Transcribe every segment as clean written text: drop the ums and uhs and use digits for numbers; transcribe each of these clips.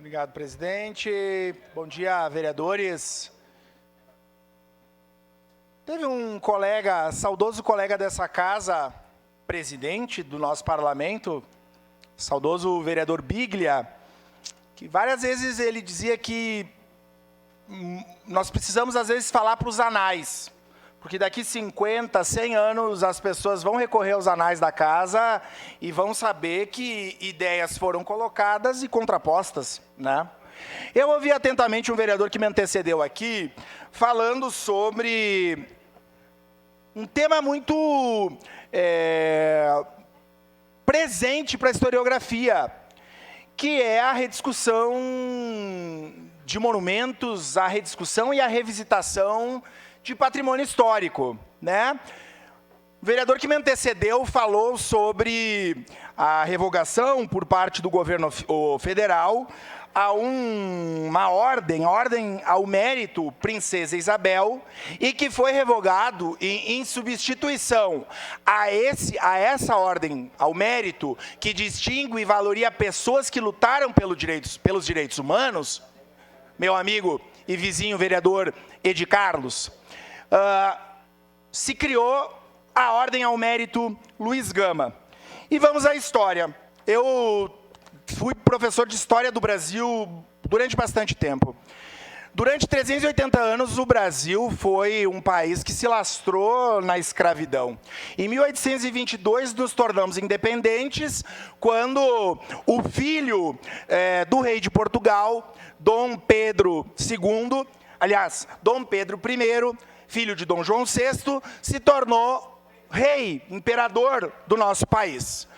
Obrigado, presidente. Bom dia, vereadores. Teve um colega, saudoso colega dessa casa, presidente do nosso parlamento, saudoso vereador Biglia, que várias vezes ele dizia que nós precisamos, às vezes, falar para os anais, porque daqui 50, 100 anos as pessoas vão recorrer aos anais da casa e vão saber que ideias foram colocadas e contrapostas, né? Eu ouvi atentamente um vereador que me antecedeu aqui, falando sobre um tema muito presente para a historiografia, que é a rediscussão de monumentos, a rediscussão e a revisitação de patrimônio histórico, né? O vereador que me antecedeu falou sobre a revogação por parte do governo federal a uma ordem, a ordem ao mérito Princesa Isabel, e que foi revogado em substituição a essa ordem ao mérito que distingue e valoria pessoas que lutaram pelos direitos humanos, meu amigo e vizinho vereador Edi Carlos, se criou a ordem ao mérito Luiz Gama. E vamos à história. Eu fui professor de História do Brasil durante bastante tempo. Durante 380 anos, o Brasil foi um país que se lastrou na escravidão. Em 1822, nos tornamos independentes, quando o filho do rei de Portugal, Dom Pedro II, aliás, Dom Pedro I, filho de Dom João VI, se tornou rei, imperador do nosso país.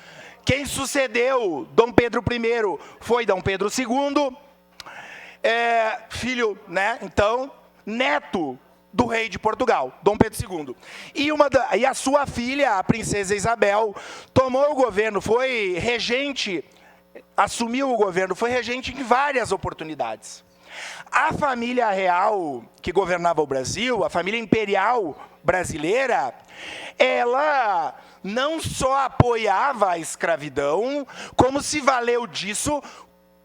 Quem sucedeu Dom Pedro I foi Dom Pedro II, filho, né, então, neto do rei de Portugal, Dom Pedro II. E a sua filha, a princesa Isabel, tomou o governo, foi regente, assumiu o governo, foi regente em várias oportunidades. A família real que governava o Brasil, a família imperial brasileira, ela não só apoiava a escravidão, como se valeu disso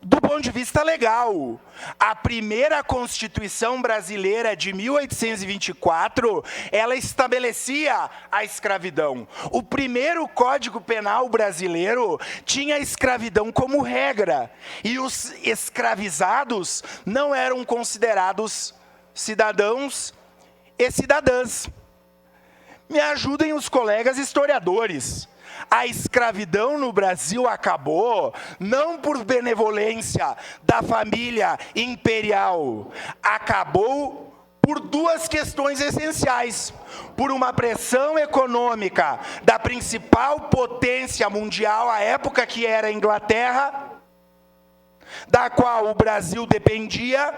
do ponto de vista legal. A primeira Constituição brasileira de 1824, ela estabelecia a escravidão. O primeiro Código Penal brasileiro tinha a escravidão como regra, e os escravizados não eram considerados cidadãos e cidadãs. Me ajudem os colegas historiadores. A escravidão no Brasil acabou não por benevolência da família imperial, acabou por duas questões essenciais. Por uma pressão econômica da principal potência mundial à época, que era a Inglaterra, da qual o Brasil dependia.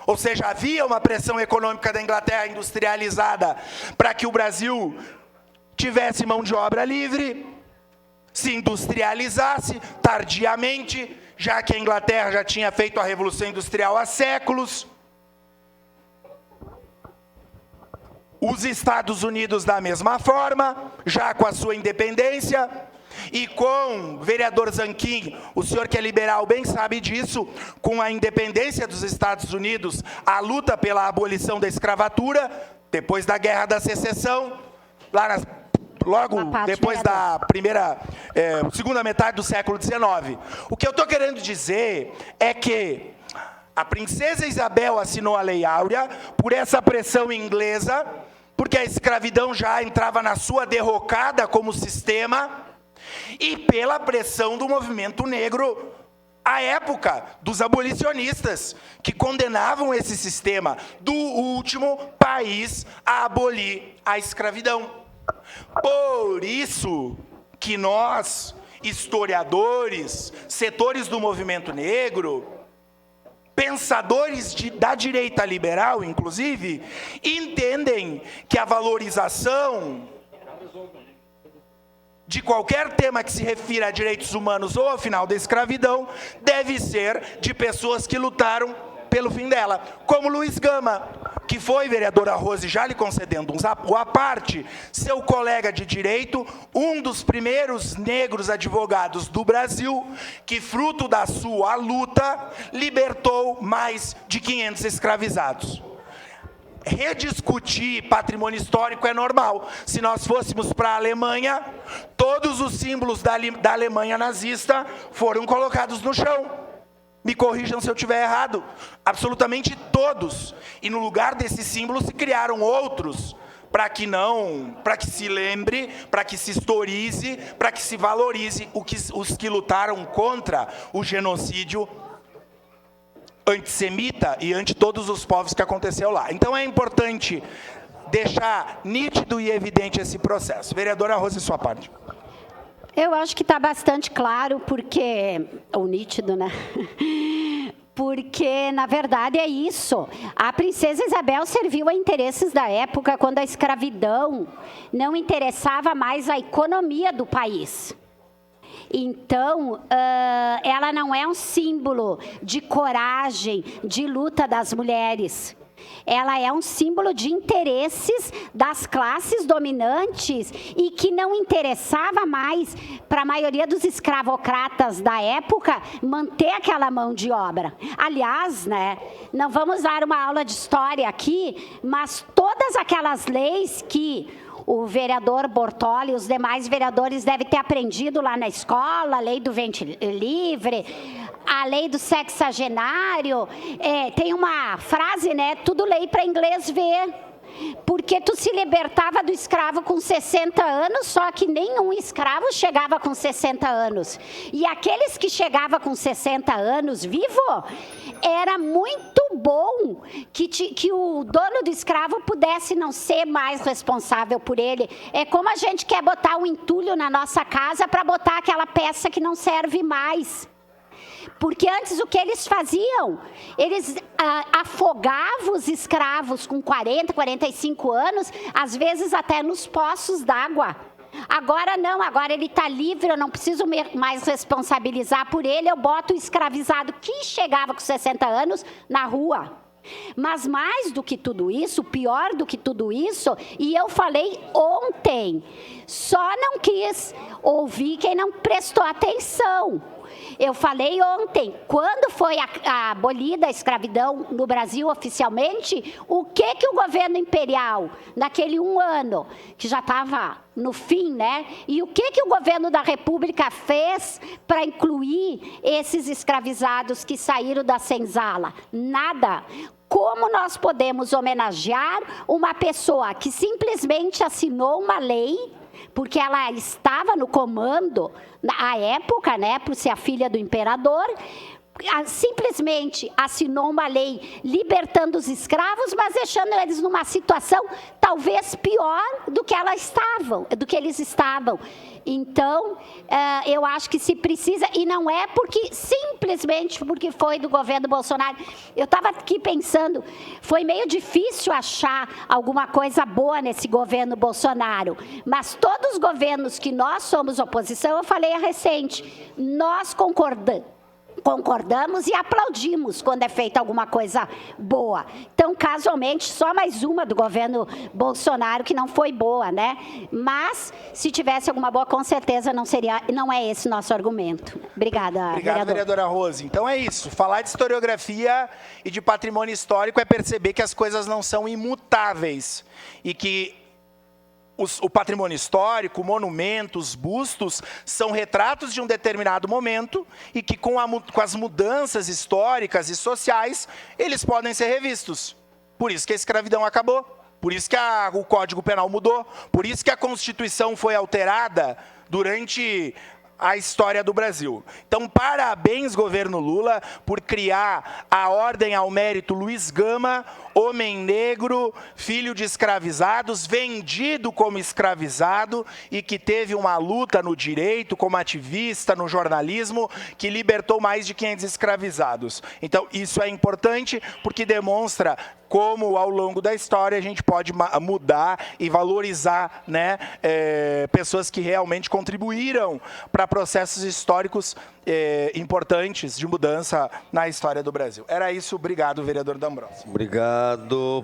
Ou seja, havia uma pressão econômica da Inglaterra industrializada para que o Brasil tivesse mão de obra livre, se industrializasse tardiamente, já que a Inglaterra já tinha feito a Revolução Industrial há séculos. Os Estados Unidos da mesma forma, já com a sua independência. E com o vereador Zanquim, o senhor que é liberal bem sabe disso, com a independência dos Estados Unidos, a luta pela abolição da escravatura, depois da Guerra da Secessão, logo depois da segunda metade do século XIX. O que eu estou querendo dizer é que a princesa Isabel assinou a Lei Áurea por essa pressão inglesa, porque a escravidão já entrava na sua derrocada como sistema, e pela pressão do movimento negro à época, dos abolicionistas, que condenavam esse sistema do último país a abolir a escravidão. Por isso que nós, historiadores, setores do movimento negro, pensadores da direita liberal, inclusive, entendem que a valorização de qualquer tema que se refira a direitos humanos ou ao final da escravidão deve ser de pessoas que lutaram pelo fim dela. Como Luiz Gama, que foi, vereadora Rose, já lhe concedendo a parte, seu colega de direito, um dos primeiros negros advogados do Brasil, que, fruto da sua luta, libertou mais de 500 escravizados. Rediscutir patrimônio histórico é normal. Se nós fôssemos para a Alemanha, todos os símbolos da Alemanha nazista foram colocados no chão. Me corrijam se eu estiver errado. Absolutamente todos. E no lugar desses símbolos se criaram outros, para que se lembre, para que se historize, para que se valorize os que lutaram contra o genocídio antissemita e ante todos os povos que aconteceu lá. Então é importante deixar nítido e evidente esse processo. Vereadora Rose, sua parte. Eu acho que está bastante claro, porque... Ou nítido, né? Porque, na verdade, é isso. A princesa Isabel serviu a interesses da época, quando a escravidão não interessava mais a economia do país. Então, ela não é um símbolo de coragem, de luta das mulheres. Ela é um símbolo de interesses das classes dominantes e que não interessava mais para a maioria dos escravocratas da época manter aquela mão de obra. Aliás, né, não vamos dar uma aula de história aqui, mas todas aquelas leis que o vereador Bortoli e os demais vereadores devem ter aprendido lá na escola, a lei do ventre livre, a lei do sexagenário, tem uma frase, né, tudo lei para inglês ver, porque tu se libertava do escravo com 60 anos, só que nenhum escravo chegava com 60 anos. E aqueles que chegavam com 60 anos vivo, era muito bom que o dono do escravo pudesse não ser mais responsável por ele. É como a gente quer botar um entulho na nossa casa para botar aquela peça que não serve mais. Porque antes o que eles faziam? Eles afogavam os escravos com 40, 45 anos, às vezes até nos poços d'água. Agora não, agora ele está livre, eu não preciso mais responsabilizar por ele, eu boto o escravizado que chegava com 60 anos na rua. Mas mais do que tudo isso, pior do que tudo isso, e eu falei ontem, só não quis ouvir quem não prestou atenção. Eu falei ontem, quando foi abolida a escravidão no Brasil oficialmente, o que o governo imperial, naquele 1 ano, que já estava no fim, né? E o que o governo da República fez para incluir esses escravizados que saíram da senzala? Nada. Como nós podemos homenagear uma pessoa que simplesmente assinou uma lei, porque ela estava no comando à época, né, por ser a filha do imperador, simplesmente assinou uma lei libertando os escravos, mas deixando eles numa situação talvez pior do que eles estavam. Então, eu acho que se precisa, e não é simplesmente porque foi do governo Bolsonaro. Eu estava aqui pensando, foi meio difícil achar alguma coisa boa nesse governo Bolsonaro, mas todos os governos que nós somos oposição, eu falei recente, nós concordamos e aplaudimos quando é feita alguma coisa boa. Então, casualmente, só mais uma do governo Bolsonaro que não foi boa, né? Mas, se tivesse alguma boa, com certeza não é esse nosso argumento. Obrigada, vereadora Rose. Então é isso, falar de historiografia e de patrimônio histórico é perceber que as coisas não são imutáveis e que o patrimônio histórico, monumentos, bustos, são retratos de um determinado momento e que com as mudanças históricas e sociais, eles podem ser revistos. Por isso que a escravidão acabou, por isso que o Código Penal mudou, por isso que a Constituição foi alterada durante a história do Brasil. Então, parabéns, governo Lula, por criar a Ordem ao Mérito Luiz Gama, homem negro, filho de escravizados, vendido como escravizado e que teve uma luta no direito, como ativista, no jornalismo, que libertou mais de 500 escravizados. Então, isso é importante porque demonstra como, ao longo da história, a gente pode mudar e valorizar, né, pessoas que realmente contribuíram para processos históricos importantes de mudança na história do Brasil. Era isso. Obrigado, vereador D'Ambrosio. Obrigado.